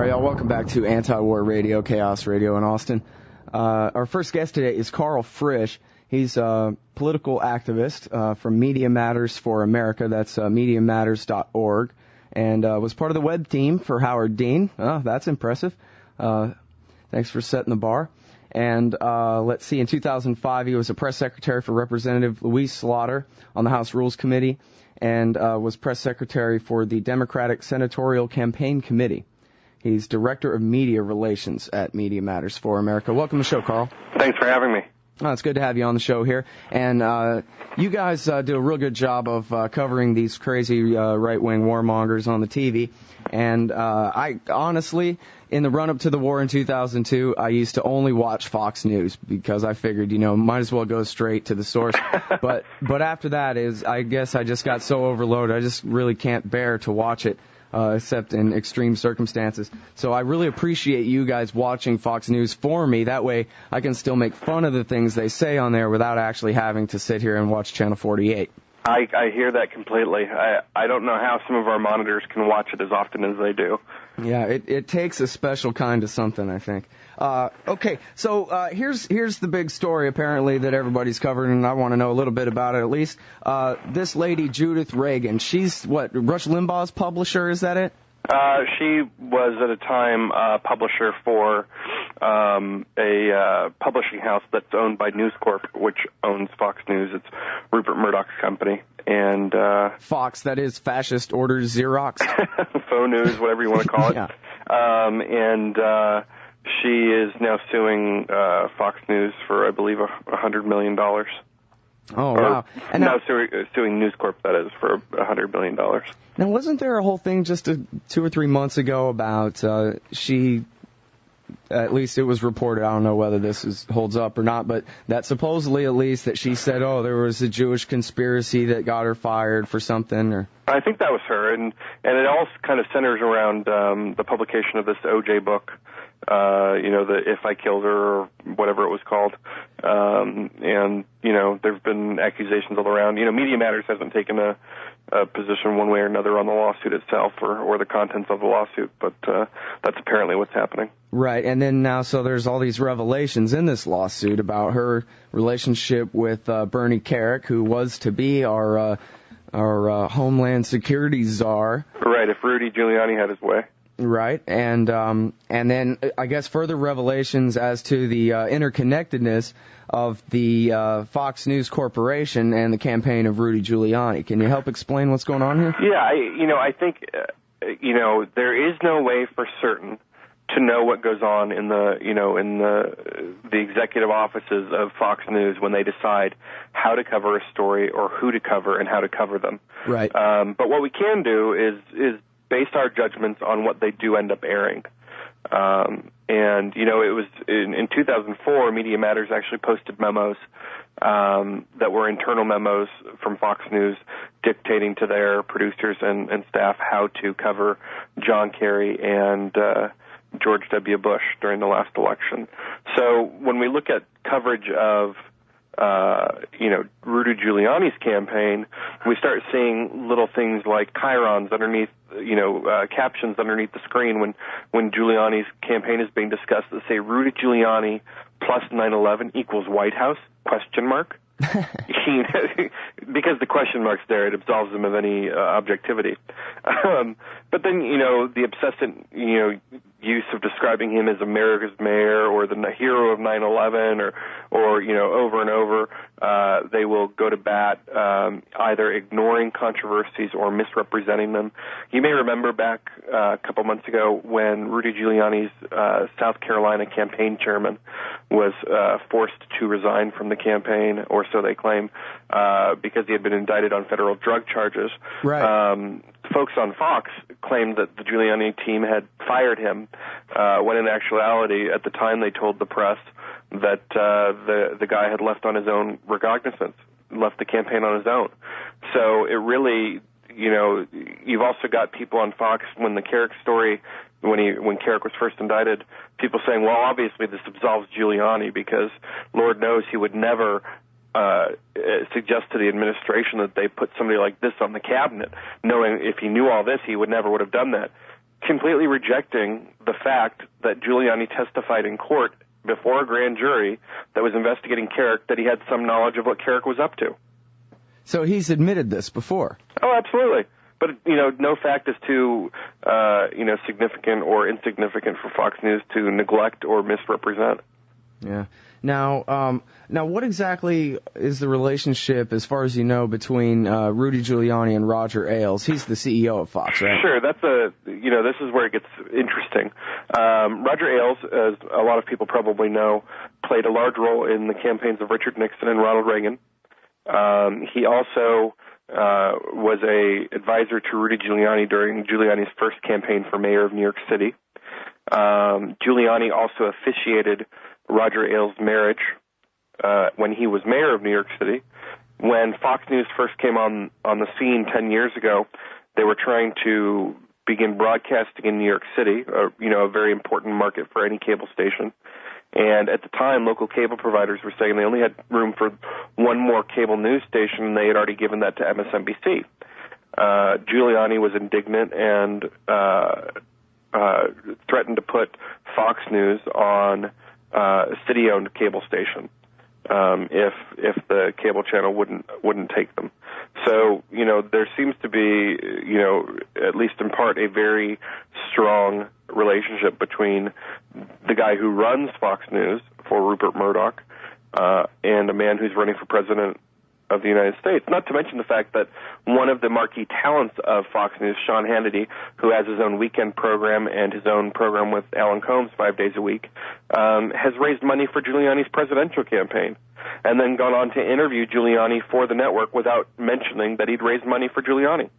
right, y'all. Welcome back to Anti-War Radio, Chaos Radio in Austin. Our first guest today is Karl Frisch. He's a political activist from Media Matters for America. That's MediaMatters.org. And was part of the web team for Howard Dean. Oh, that's impressive. Thanks for setting the bar. And let's see, in 2005, he was a press secretary for Representative Louise Slaughter on the House Rules Committee and was press secretary for the Democratic Senatorial Campaign Committee. He's Director of Media Relations at Media Matters for America. Welcome to the show, Karl. Thanks for having me. Oh, it's good to have you on the show here. And you guys do a real good job of covering these crazy right-wing warmongers on the TV. And I honestly, in the run-up to the war in 2002, I used to only watch Fox News because I figured, might as well go straight to the source. But after that I guess I just got so overloaded, I just really can't bear to watch it. Except in extreme circumstances. So I really appreciate you guys watching Fox News for me. That way I can still make fun of the things they say on there without actually having to sit here and watch Channel 48. I hear that completely. I don't know how some of our monitors can watch it as often as they do. Yeah, it takes a special kind of something, I think. Okay, so here's the big story, apparently, that everybody's covered, and I want to know a little bit about it at least. This lady, Judith Reagan, she's, Rush Limbaugh's publisher, is that it? She was at a time publisher for a publishing house that's owned by News Corp, which owns Fox News. It's Rupert Murdoch's company. And Fox, that is fascist orders Xerox. Faux news, whatever you want to call it. Yeah. And she is now suing Fox News for, I believe, $100 million. Oh, wow. And now suing News Corp, that is, for $100 million. Now, wasn't there a whole thing just 2 or 3 months ago about she, at least it was reported, I don't know whether this holds up or not, but that supposedly at least that she said, there was a Jewish conspiracy that got her fired for something? Or I think that was her, and it all kind of centers around the publication of this O.J. book, the If I Killed Her, or whatever it was called. And, there have been accusations all around. Media Matters hasn't taken a position one way or another on the lawsuit itself or the contents of the lawsuit, but that's apparently what's happening. Right, and then now, so there's all these revelations in this lawsuit about her relationship with Bernie Kerik, who was to be our Homeland Security czar. Right, if Rudy Giuliani had his way. Right, and then I guess further revelations as to the interconnectedness of the Fox News Corporation and the campaign of Rudy Giuliani. Can you help explain what's going on here? Yeah, I think there is no way for certain to know what goes on in the executive offices of Fox News when they decide how to cover a story or who to cover and how to cover them. Right. But what we can do is base our judgments on what they do end up airing. And it was in 2004, Media Matters actually posted memos that were internal memos from Fox News dictating to their producers and staff how to cover John Kerry and George W. Bush during the last election. So when we look at coverage of Rudy Giuliani's campaign, we start seeing little things like chyrons underneath, captions underneath the screen when Giuliani's campaign is being discussed that say Rudy Giuliani plus 9/11 equals White House, ? Because the question mark's there, it absolves them of any objectivity. But then, the obsessant, use of describing him as America's mayor or the hero of 9/11 or over and over, they will go to bat, either ignoring controversies or misrepresenting them. You may remember back a couple months ago when Rudy Giuliani's South Carolina campaign chairman was forced to resign from the campaign, or so they claim, because he had been indicted on federal drug charges. Right. Folks on Fox claimed that the Giuliani team had fired him, when in actuality, at the time, they told the press that the guy had left on his own recognizance, left the campaign on his own. So it really, you've also got people on Fox when the Kerik story, when Kerik was first indicted, people saying, well, obviously this absolves Giuliani because Lord knows he would never suggest to the administration that they put somebody like this on the cabinet, knowing if he knew all this, he would have done that. completely rejecting the fact that Giuliani testified in court before a grand jury that was investigating Carrick that he had some knowledge of what Carrick was up to. So he's admitted this before? Oh, absolutely. But, no fact is too, significant or insignificant for Fox News to neglect or misrepresent. Yeah. Now, what exactly is the relationship, as far as you know, between Rudy Giuliani and Roger Ailes? He's the CEO of Fox, right? Sure. This is where it gets interesting. Roger Ailes, as a lot of people probably know, played a large role in the campaigns of Richard Nixon and Ronald Reagan. He also was a advisor to Rudy Giuliani during Giuliani's first campaign for mayor of New York City. Giuliani also officiated Roger Ailes' marriage when he was mayor of New York City. When Fox News first came on the scene 10 years ago, they were trying to begin broadcasting in New York City, a very important market for any cable station. And at the time, local cable providers were saying they only had room for one more cable news station, and they had already given that to MSNBC. Giuliani was indignant and threatened to put Fox News on a city-owned cable station if the cable channel wouldn't take them. So, there seems to be, at least in part, a very strong relationship between the guy who runs Fox News for Rupert Murdoch and a man who's running for president of the United States. Not to mention the fact that one of the marquee talents of Fox News, Sean Hannity, who has his own weekend program and his own program with Alan Combs 5 days a week, has raised money for Giuliani's presidential campaign and then gone on to interview Giuliani for the network without mentioning that he'd raised money for Giuliani.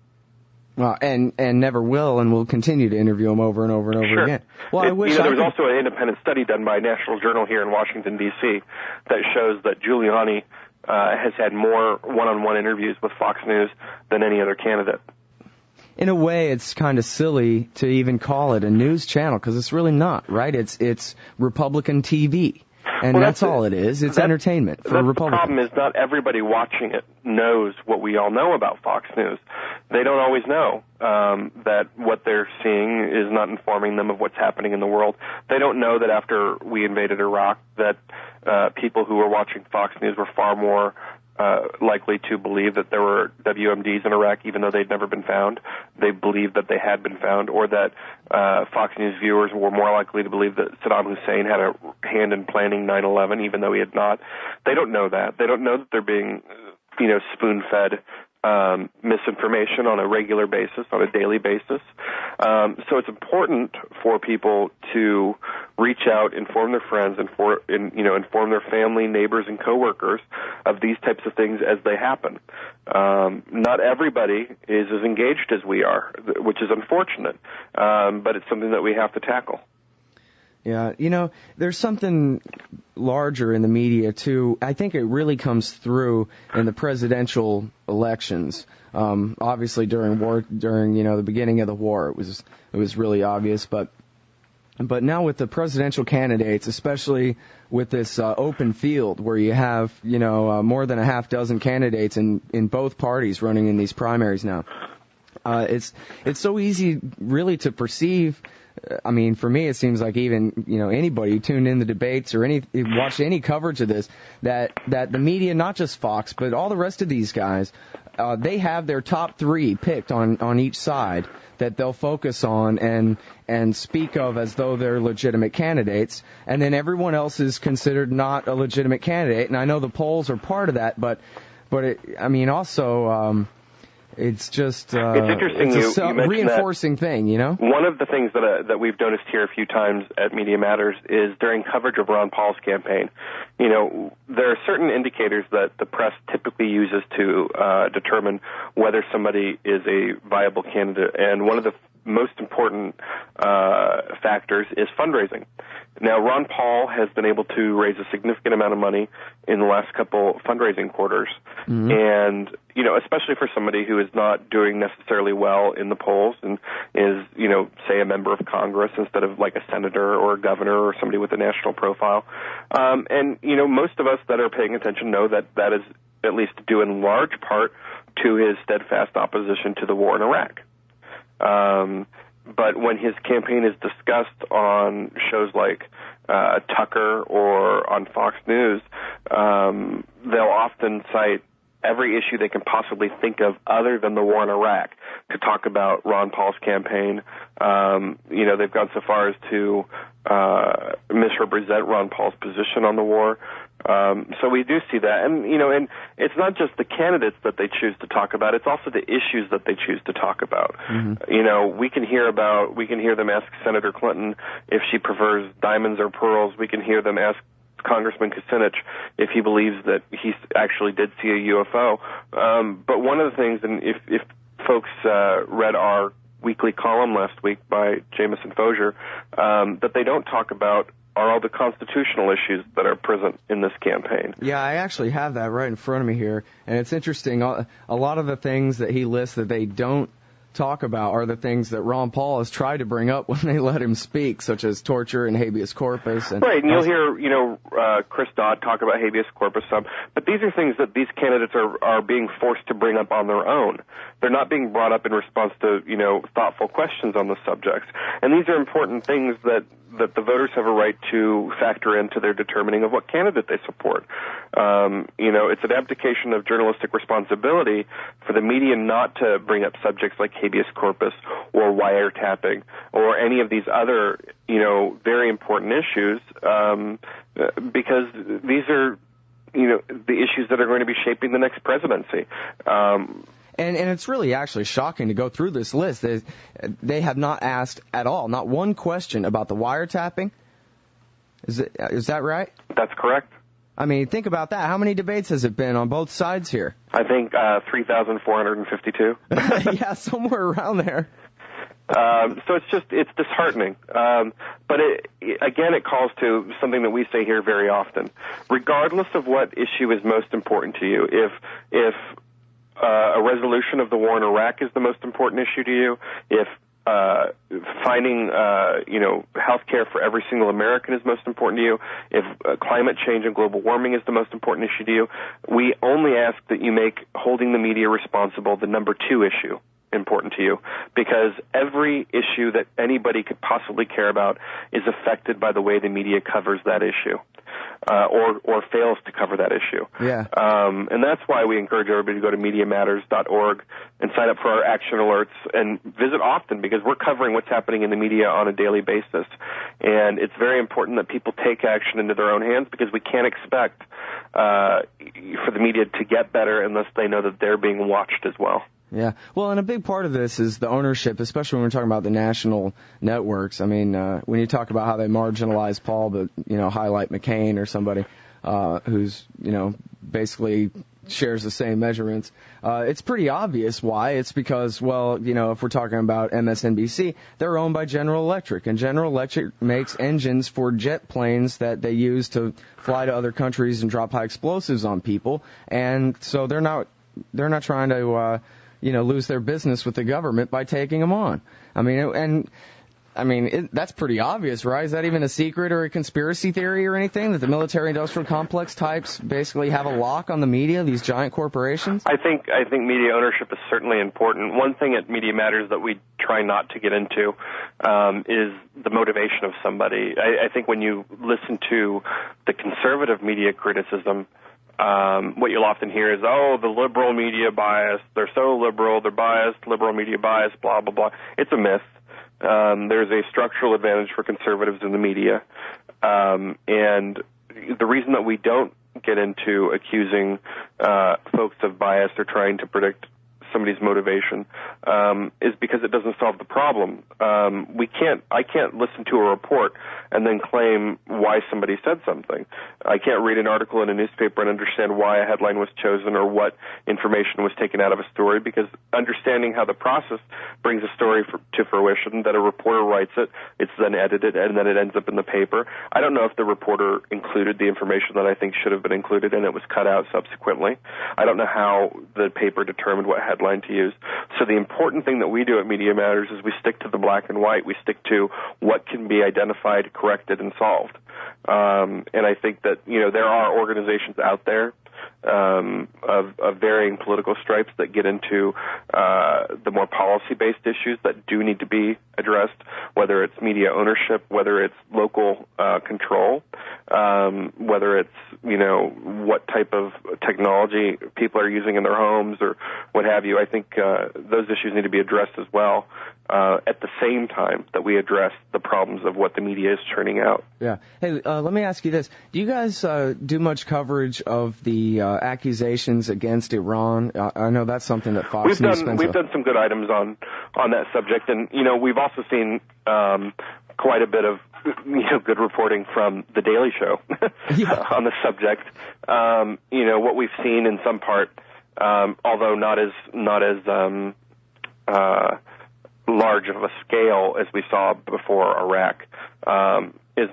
Well, and never will, and will continue to interview him over and over and over Sure. again. Well, I wish there was also an independent study done by National Journal here in Washington, D.C. that shows that Giuliani has had more one-on-one interviews with Fox News than any other candidate. In a way, it's kind of silly to even call it a news channel, because it's really not, right? It's Republican TV. And that's all it is. It's entertainment for Republicans. The problem is not everybody watching it knows what we all know about Fox News. They don't always know that what they're seeing is not informing them of what's happening in the world. They don't know that after we invaded Iraq that people who were watching Fox News were far more likely to believe that there were WMDs in Iraq, even though they'd never been found. They believed that they had been found, or that Fox News viewers were more likely to believe that Saddam Hussein had a hand in planning 9/11, even though he had not. They don't know that. They don't know that they're being, spoon-fed misinformation on a regular basis, on a daily basis. So it's important for people to reach out, inform their friends, inform their family, neighbors, and coworkers of these types of things as they happen. Not everybody is as engaged as we are, which is unfortunate, but it's something that we have to tackle. Yeah, there's something larger in the media, too. I think it really comes through in the presidential elections. Obviously, during the beginning of the war, it was really obvious. But now with the presidential candidates, especially with this open field where you have, more than a half dozen candidates in both parties running in these primaries now, it's so easy really to perceive. I mean, for me, it seems like even, anybody who tuned in the debates or watched any coverage of this, that the media, not just Fox, but all the rest of these guys, they have their top three picked on each side that they'll focus on and speak of as though they're legitimate candidates, and then everyone else is considered not a legitimate candidate. And I know the polls are part of that, but also it's just it's interesting. It's a reinforcing thing, One of the things that we've noticed here a few times at Media Matters is during coverage of Ron Paul's campaign. There are certain indicators that the press typically uses to determine whether somebody is a viable candidate, and one of the most important factors is fundraising. Now, Ron Paul has been able to raise a significant amount of money in the last couple fundraising quarters, and especially for somebody who is not doing necessarily well in the polls and is, say, a member of Congress instead of like a senator or a governor or somebody with a national profile. And most of us that are paying attention know that is at least due in large part to his steadfast opposition to the war in Iraq. But when his campaign is discussed on shows like Tucker or on Fox News, they'll often cite every issue they can possibly think of other than the war in Iraq to talk about Ron Paul's campaign. They've gone so far as to misrepresent Ron Paul's position on the war. So we do see that. And it's not just the candidates that they choose to talk about, it's also the issues that they choose to talk about. Mm-hmm. We can hear them ask Senator Clinton if she prefers diamonds or pearls. We can hear them ask Congressman Kucinich if he believes that he actually did see a UFO. But one of the things, and if folks read our weekly column last week by Jameson Fozier, that they don't talk about are all the constitutional issues that are present in this campaign. Yeah, I actually have that right in front of me here, and it's interesting. A lot of the things that he lists that they don't talk about are the things that Ron Paul has tried to bring up when they let him speak, such as torture and habeas corpus. Right, and you'll hear, Chris Dodd talk about habeas corpus some, but these are things that these candidates are being forced to bring up on their own. They're not being brought up in response to, thoughtful questions on the subjects. And these are important things that the voters have a right to factor into their determining of what candidate they support. It's an abdication of journalistic responsibility for the media not to bring up subjects like habeas corpus or wiretapping or any of these other, very important issues, because these are, the issues that are going to be shaping the next presidency. And it's really actually shocking to go through this list. They have not asked at all, not one question about the wiretapping. Is that right? That's correct. I mean, think about that. How many debates has it been on both sides here? I think 3,452. Yeah, somewhere around there. So it's disheartening. But it calls to something that we say here very often. Regardless of what issue is most important to you, if a resolution of the war in Iraq is the most important issue to you, if finding health care for every single American is most important to you, if climate change and global warming is the most important issue to you, we only ask that you make holding the media responsible the number 2 issue important to you, because every issue that anybody could possibly care about is affected by the way the media covers that issue, or fails to cover that issue. Yeah. And that's why we encourage everybody to go to MediaMatters.org and sign up for our action alerts and visit often, because we're covering what's happening in the media on a daily basis. And it's very important that people take action into their own hands, because we can't expect for the media to get better unless they know that they're being watched as well. Yeah. Well, and a big part of this is the ownership, especially when we're talking about the national networks. I mean, when you talk about how they marginalize Paul, but, highlight McCain or somebody who's, basically shares the same measurements, it's pretty obvious why. It's because, if we're talking about MSNBC, they're owned by General Electric, and General Electric makes engines for jet planes that they use to fly to other countries and drop high explosives on people, and so they're not trying to lose their business with the government by taking them on. That's pretty obvious, right? Is that even a secret or a conspiracy theory or anything, that the military-industrial complex types basically have a lock on the media, these giant corporations? I think media ownership is certainly important. One thing at Media Matters that we try not to get into is the motivation of somebody. I think when you listen to the conservative media criticism, what you'll often hear is, the liberal media bias, they're so liberal, they're biased, liberal media bias, blah, blah, blah. It's a myth. There's a structural advantage for conservatives in the media. And the reason that we don't get into accusing folks of bias or trying to predict somebody's motivation is because it doesn't solve the problem. I can't listen to a report and then claim why somebody said something. I can't read an article in a newspaper and understand why a headline was chosen or what information was taken out of a story, because understanding how the process brings a story to fruition, that a reporter writes it, it's then edited, and then it ends up in the paper. I don't know if the reporter included the information that I think should have been included and it was cut out subsequently. I don't know how the paper determined what headline to use. So the important thing that we do at Media Matters is we stick to the black and white. We stick to what can be identified, corrected, and solved. And I think that, there are organizations out there of varying political stripes that get into the more policy-based issues that do need to be addressed, whether it's media ownership, whether it's local control, whether it's, what type of technology people are using in their homes or what have you. I think those issues need to be addressed as well at the same time that we address the problems of what the media is churning out. Yeah. Hey, let me ask you this. Do you guys do much coverage of the accusations against Iran? I know that's something that Fox News spends. We've done some good items on that subject, and we've also seen quite a bit of good reporting from The Daily Show on the subject. What we've seen in some part, although not as large of a scale as we saw before Iraq, is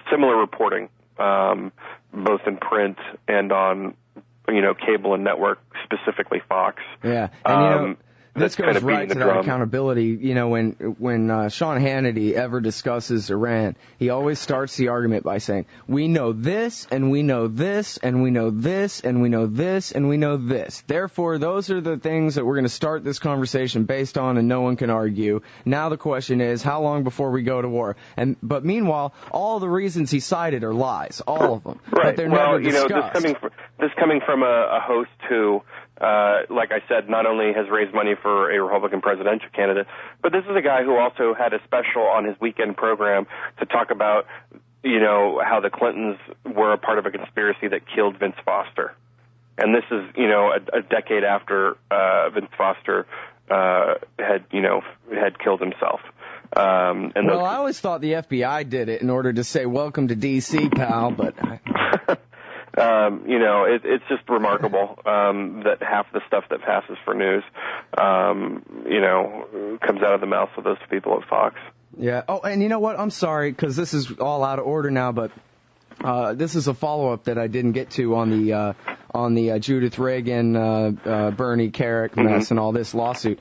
similar reporting, both in print and on cable and network, specifically Fox. Yeah, and this goes right to that accountability. When Sean Hannity ever discusses Iran, he always starts the argument by saying, we know this, and we know this, and we know this, and we know this, and we know this. Therefore, those are the things that we're going to start this conversation based on, and no one can argue. Now the question is, how long before we go to war? But meanwhile, all the reasons he cited are lies, all of them. Right. But they're never discussed. This coming from a host who, like I said, not only has raised money for a Republican presidential candidate, but this is a guy who also had a special on his weekend program to talk about, how the Clintons were a part of a conspiracy that killed Vince Foster. And this is, a decade after Vince Foster had killed himself. I always thought the FBI did it in order to say, welcome to D.C., pal, but... It's just remarkable that half the stuff that passes for news, comes out of the mouths of those people at Fox. Yeah. Oh, and you know what? I'm sorry, because this is all out of order now, but this is a follow-up that I didn't get to on the Judith Reagan, Bernie Kerik mess and all this lawsuit.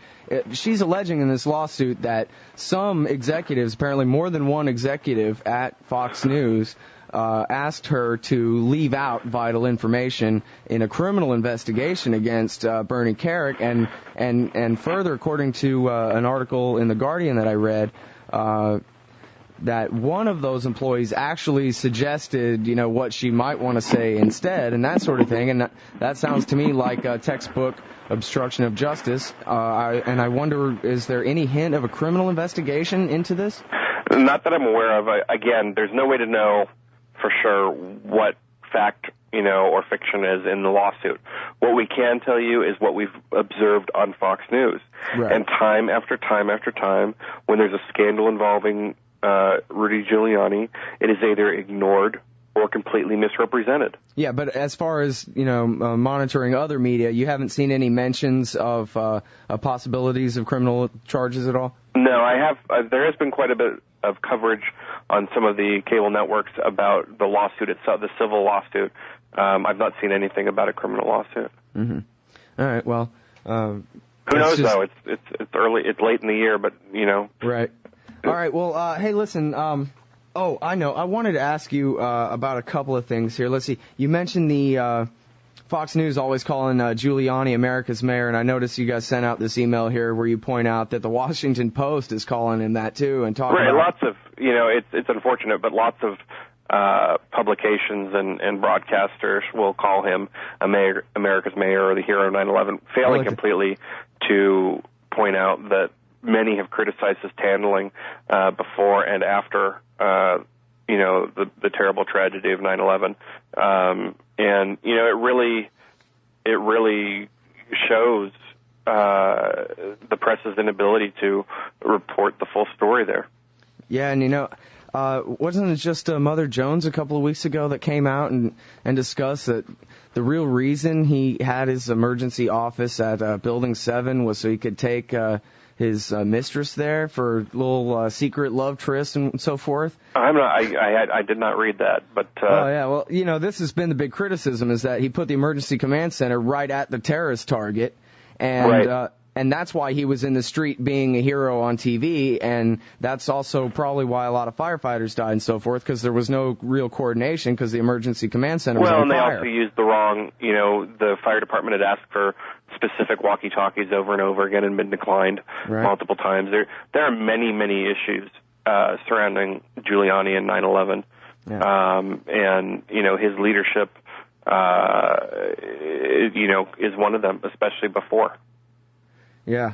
She's alleging in this lawsuit that some executives, apparently more than one executive at Fox News, asked her to leave out vital information in a criminal investigation against Bernie Kerik, and further, according to an article in The Guardian that I read, that one of those employees actually suggested, what she might want to say instead, and that sort of thing, and that sounds to me like a textbook obstruction of justice, and I wonder, is there any hint of a criminal investigation into this? Not that I'm aware of. Again, there's no way to know for sure what fact, or fiction is in the lawsuit. What we can tell you is what we've observed on Fox News. Right. And time after time after time, when there's a scandal involving Rudy Giuliani, it is either ignored or completely misrepresented. Yeah, but as far as, monitoring other media, you haven't seen any mentions of possibilities of criminal charges at all? No, I have. There has been quite a bit of coverage on some of the cable networks about the lawsuit itself, the civil lawsuit. I've not seen anything about a criminal lawsuit. Mm-hmm. All right. Well, who knows though? It's early. It's late in the year, but Right. All right. Well, hey, listen. Oh, I know. I wanted to ask you about a couple of things here. Let's see. You mentioned the Fox News always calling Giuliani America's mayor, and I noticed you guys sent out this email here where you point out that the Washington Post is calling him that too, and talking about... Lots of, it's unfortunate, but lots of publications and broadcasters will call him America's mayor or the hero of 9/11, failing completely to point out that many have criticized his handling before and after the terrible tragedy of 9/11, and it really shows the press's inability to report the full story there. Yeah, and wasn't it just Mother Jones a couple of weeks ago that came out and discussed that the real reason he had his emergency office at Building 7 was so he could take his mistress there for a little secret love tryst and so forth? I did not read that, but... Oh, yeah, well, this has been the big criticism, is that he put the emergency command center right at the terrorist target, and And that's why he was in the street being a hero on TV, and that's also probably why a lot of firefighters died and so forth, because there was no real coordination because the emergency command center was on fire. Well, and they also used the wrong, the fire department had asked for specific walkie-talkies over and over again and been declined multiple times. There are many, many issues surrounding Giuliani and 9/11, and, his leadership, is one of them, especially before. Yeah.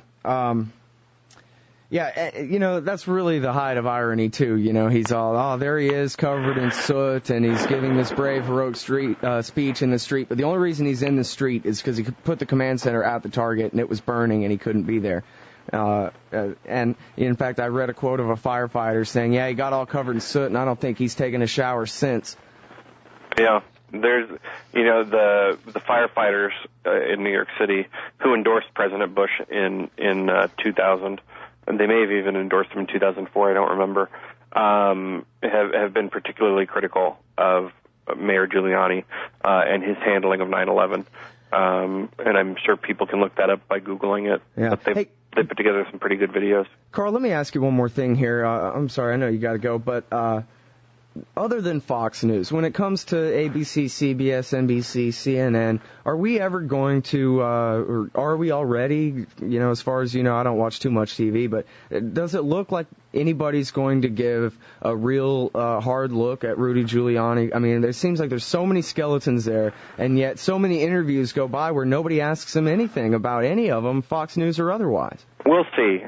That's really the height of irony, too. He's all, there he is, covered in soot, and he's giving this brave, heroic speech in the street. But the only reason he's in the street is because he put the command center at the target, and it was burning, and he couldn't be there. And, in fact, I read a quote of a firefighter saying, he got all covered in soot, and I don't think he's taken a shower since. Yeah. There's, the firefighters in New York City who endorsed President Bush in 2000, and they may have even endorsed him in 2004. I don't remember. Have been particularly critical of Mayor Giuliani and his handling of 9/11. And I'm sure people can look that up by Googling it. Yeah. But they put together some pretty good videos. Carl, let me ask you one more thing here. I'm sorry, I know you got to go, but other than Fox News, when it comes to ABC, CBS, NBC, CNN, are we ever going to, or are we already, as far as I don't watch too much TV, but does it look like anybody's going to give a real hard look at Rudy Giuliani? I mean, it seems like there's so many skeletons there, and yet so many interviews go by where nobody asks him anything about any of them, Fox News or otherwise. We'll see.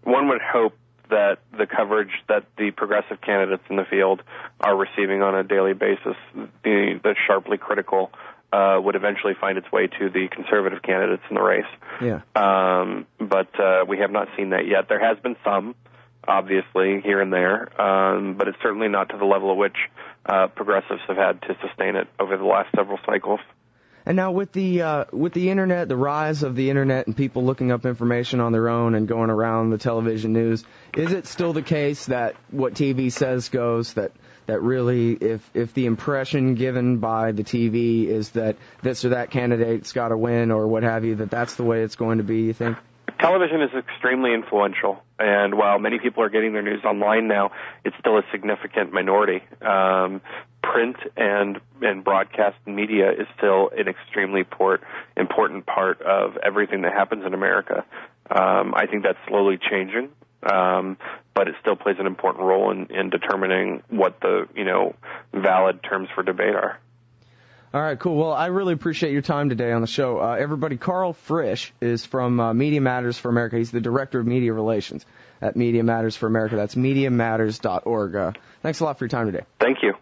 One would hope that the coverage that the progressive candidates in the field are receiving on a daily basis, the sharply critical, would eventually find its way to the conservative candidates in the race. Yeah. But we have not seen that yet. There has been some, obviously, here and there, but it's certainly not to the level at which progressives have had to sustain it over the last several cycles. And now with the internet, the rise of the internet and people looking up information on their own and going around the television news, is it still the case that what TV says goes, that really if the impression given by the TV is that this or that candidate's got to win or what have you, that's the way it's going to be, you think? Television is extremely influential, and while many people are getting their news online now, it's still a significant minority. Print and broadcast media is still an extremely important part of everything that happens in America. I think that's slowly changing, but it still plays an important role in determining what the valid terms for debate are. All right, cool. Well, I really appreciate your time today on the show. Everybody, Karl Frisch is from Media Matters for America. He's the Director of Media Relations at Media Matters for America. That's MediaMatters.org. Thanks a lot for your time today. Thank you.